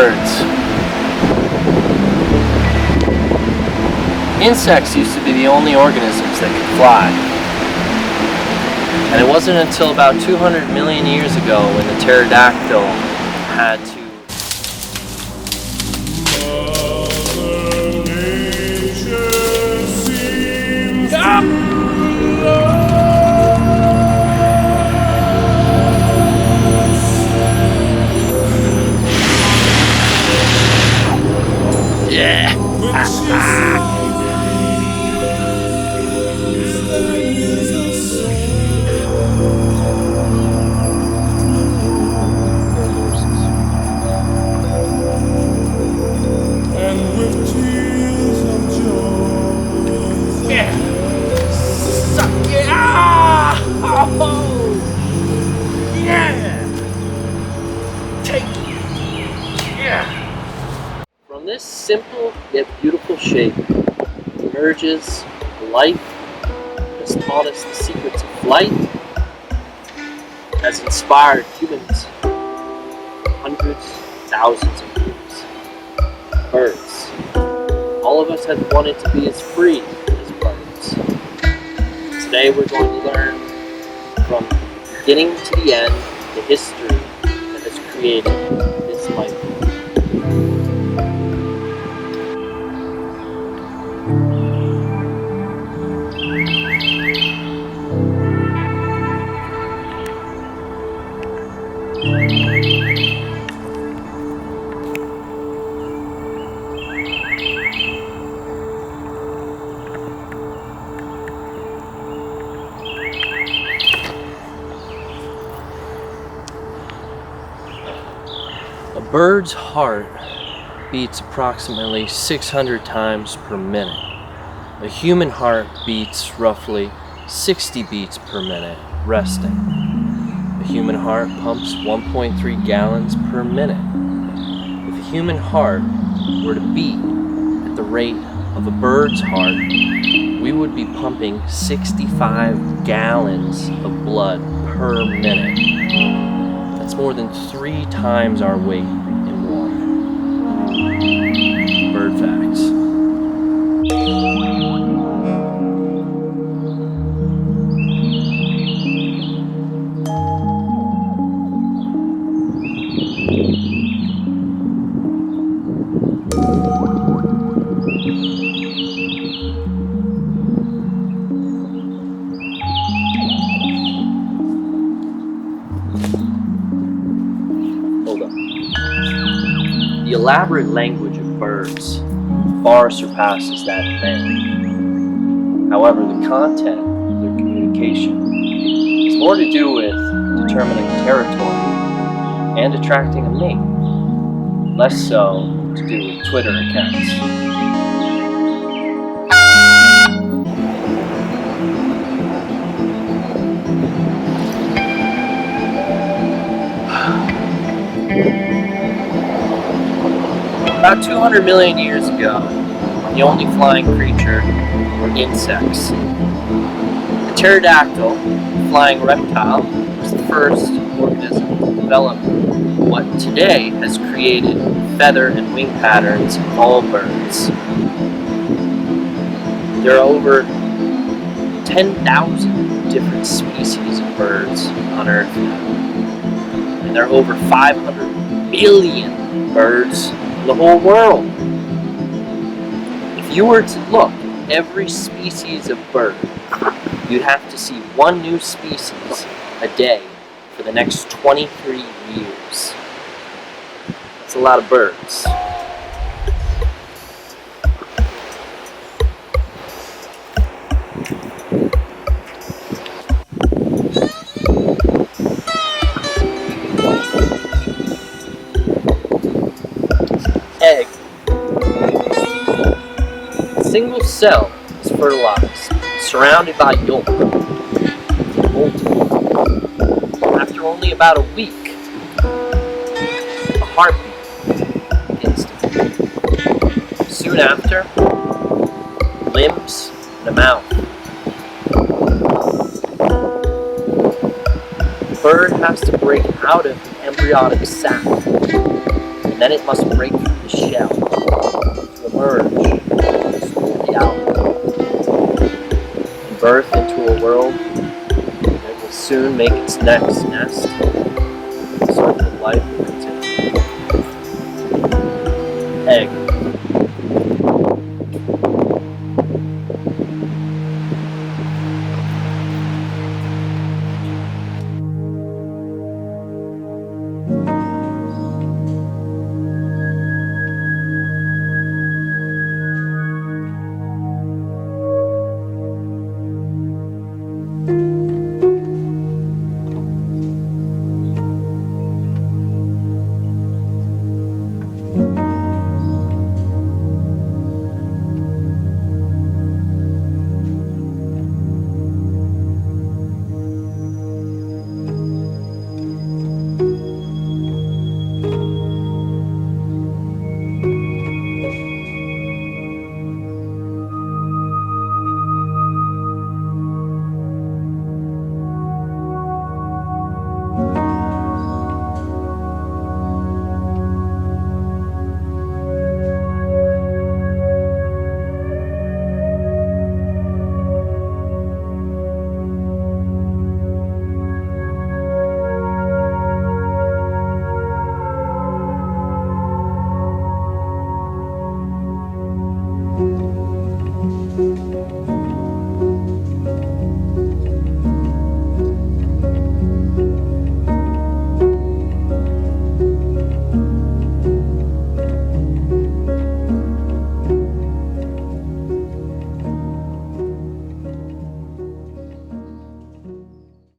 birds. Insects used to be the only organisms that could fly. And it wasn't until about 200 million years ago when the pterodactyl had to From this simple yet beautiful shape emerges life that has taught us the secrets of flight, has inspired humans hundreds, thousands of years. Birds. All of us have wanted to be as free as birds. Today we're going to learn from beginning to the end the history that has created this life. A bird's heart beats approximately 600 times per minute. A human heart beats roughly 60 beats per minute resting. A human heart pumps 1.3 gallons per minute. If a human heart were to beat at the rate of a bird's heart, we would be pumping 65 gallons of blood per minute. That's more than 3 times our weight in water. Bird facts. The elaborate language of birds far surpasses that of man. However, the content of their communication has more to do with determining territory and attracting a mate, less so to do with Twitter accounts. About 200 million years ago, the only flying creature were insects. The pterodactyl, a flying reptile, was the first organism to develop what today has created feather and wing patterns of all birds. There are over 10,000 different species of birds on Earth now. And there are over 500 billion birds in the whole world. If you were to look at every species of bird, you'd have to see one new species a day for the next 23 years. That's a lot of birds. Egg. A single cell is fertilized, surrounded by yolk. After only about a week, a heartbeat begins to beat. Soon after, limbs and a mouth. The bird has to break out of the embryonic sac and and then it must break through the shell to emerge into reality and birth into a world that will soon make its next nest, so that life